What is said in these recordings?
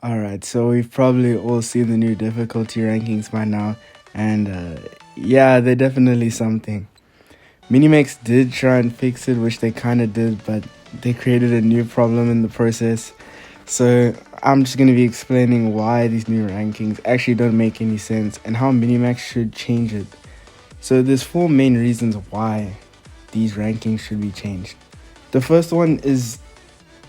Alright, so we've probably all seen the new difficulty rankings by now, and yeah, they're definitely something. Minimax did try and fix it, which they kind of did, but they created a new problem in the process. So I'm just going to be explaining why these new rankings actually don't make any sense and how Minimax should change it. So there's four main reasons why these rankings should be changed. The first one is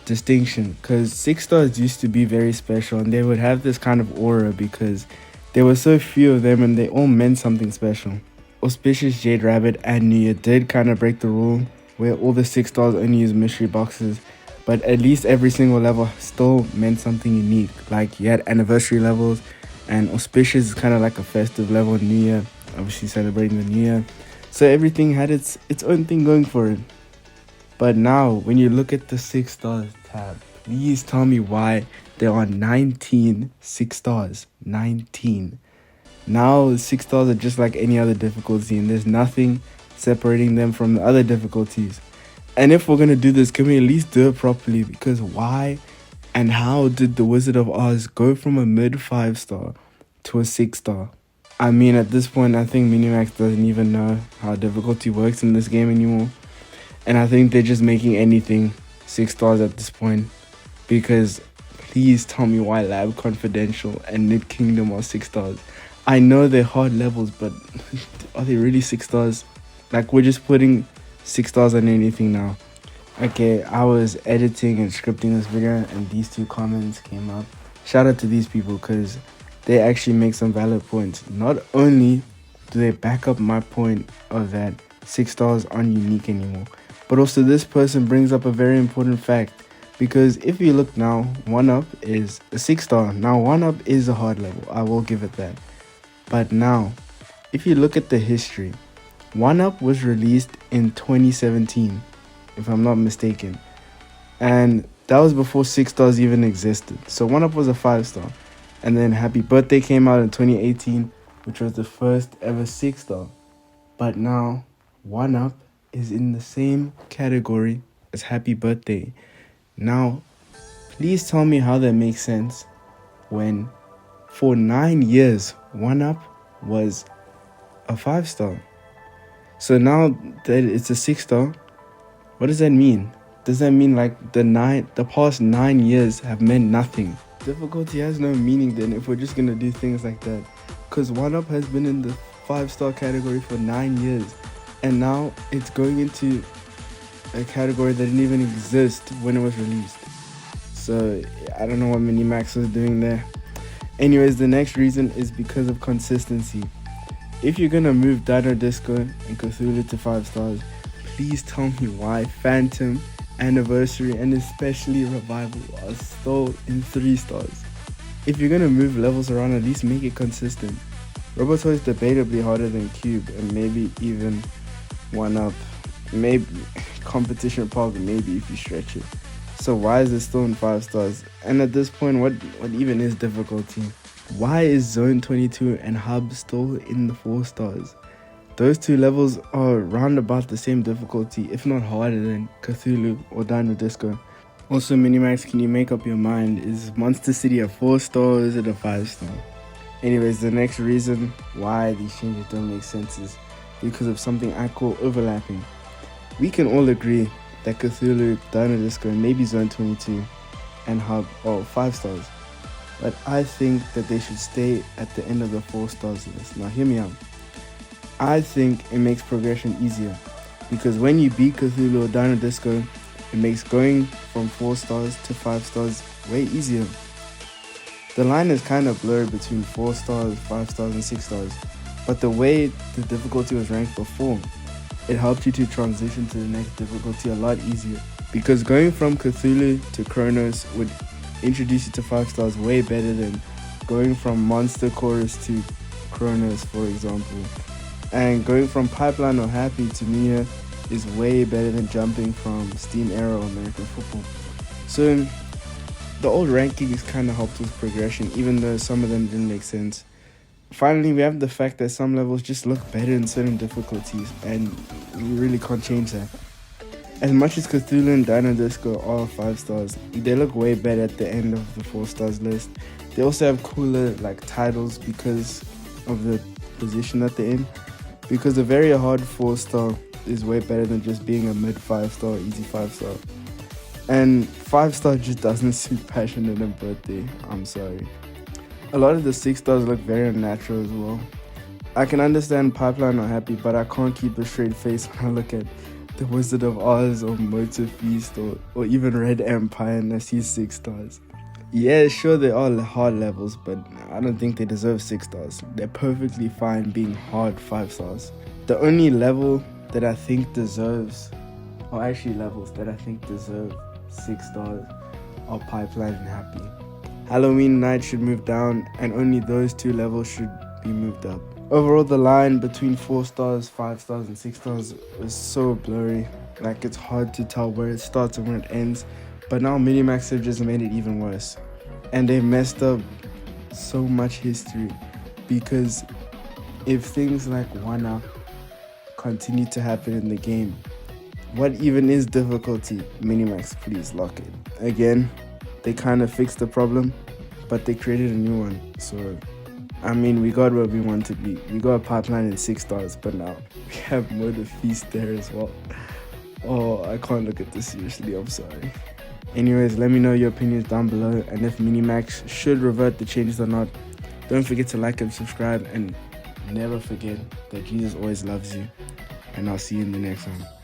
distinction, because six stars used to be very special and they would have this kind of aura because there were so few of them and they all meant something special. Auspicious Jade Rabbit and New Year did kind of break the rule where all the six stars only use mystery boxes, but at least every single level still meant something unique. Like you had anniversary levels, and auspicious is kind of like a festive level in New Year, obviously celebrating the New Year. So everything had its own thing going for it. But now, when you look at the 6 stars tab, please tell me why there are 19 6 stars. 19. Now, 6 stars are just like any other difficulty, and there's nothing separating them from the other difficulties. And if we're going to do this, can we at least do it properly? Because why and how did the Wizard of Oz go from a mid 5 star to a 6 star? I mean, at this point, I think Minimax doesn't even know how difficulty works in this game anymore. And I think they're just making anything 6 stars at this point. Because please tell me why Lab Confidential and Knit Kingdom are 6 stars. I know they're hard levels, but are they really 6 stars? Like, we're just putting 6 stars on anything now. Okay, I was editing and scripting this video and these two comments came up. Shout out to these people because they actually make some valid points. Not only do they back up my point of that 6 stars aren't unique anymore, but also this person brings up a very important fact, because if you look now, 1UP is a 6 star. Now 1UP is a hard level, I will give it that. But now, if you look at the history, 1UP was released in 2017, if I'm not mistaken. And that was before 6 stars even existed. So 1UP was a 5 star. And then Happy Birthday came out in 2018, which was the first ever 6 star. But now, 1UP is in the same category as Happy Birthday. Now, please tell me how that makes sense when for 9 years 1UP was a 5 star. So now that it's a 6 star, what does that mean? Does that mean like the past 9 years have meant nothing? Difficulty has no meaning then if we're just gonna do things like that. Because 1UP has been in the 5 star category for 9 years. And now it's going into a category that didn't even exist when it was released. So I don't know what Minimax was doing there. Anyways, the next reason is because of consistency. If you're gonna move Dino Disco and Cthulhu to 5 stars, please tell me why Phantom, Anniversary, and especially Revival are still in 3 stars. If you're gonna move levels around, at least make it consistent. Robotoy is debatably harder than Cube and maybe even 1UP. Maybe Competition Park, maybe if you stretch it. So why is it still in 5 stars? And at this point, what even is difficulty? Why is Zone 22 and Hub still in the 4 stars? Those two levels are round about the same difficulty, if not harder than Cthulhu or Dino Disco. Also, Minimax, can you make up your mind? Is Monster City a 4 star or is it a 5 star? Anyways, the next reason why these changes don't make sense is because of something I call overlapping. We can all agree that Cthulhu, Dino Disco, and maybe Zone 22 and Hub are 5 stars. But I think that they should stay at the end of the 4 stars list. Now hear me out. I think it makes progression easier, because when you beat Cthulhu or Dino Disco, it makes going from 4 stars to 5 stars way easier. The line is kind of blurred between 4 stars, 5 stars, and 6 stars, but the way the difficulty was ranked before, it helped you to transition to the next difficulty a lot easier, because going from Cthulhu to Kronos would introduce you to 5 stars way better than going from Monster Chorus to Kronos, for example. And going from Pipeline or Happy to Mia is way better than jumping from Steam Era or American Football. So the old rankings kind of helped with progression, even though some of them didn't make sense. Finally, we have the fact that some levels just look better in certain difficulties, and you really can't change that. As much as Cthulhu and Dino Disco are 5 stars, they look way better at the end of the 4 stars list. They also have cooler like titles because of the position that they're in. Because a very hard 4 star is way better than just being a mid 5 star, easy 5 star. And 5 star just doesn't suit Passionate and Birthday. I'm sorry. A lot of the 6 stars look very unnatural as well. I can understand Pipeline not happy, but I can't keep a straight face when I look at The Wizard of Oz or Motor Feast or even Red Empire and I see 6 stars. Yeah, sure they are hard levels, but I don't think they deserve 6 stars. They're perfectly fine being hard 5 stars. The only level that I think deserves, or actually levels that I think deserve 6 stars are Pipeline and Happy. Halloween Night should move down and only those 2 levels should be moved up. Overall, the line between 4 stars, 5 stars, and 6 stars is so blurry. Like, it's hard to tell where it starts and where it ends. But now Minimax have just made it even worse. And they've messed up so much history. Because if things like 1-up continue to happen in the game, what even is difficulty? Minimax, please lock it. Again, they kind of fixed the problem, but they created a new one. So I mean, we got what we wanted. We got a Pipeline in 6 stars, but now we have Murder Feast there as well. Oh, I can't look at this seriously, I'm sorry. Anyways, let me know your opinions down below, and if Minimax should revert the changes or not. Don't forget to like and subscribe, and never forget that Jesus always loves you. And I'll see you in the next one.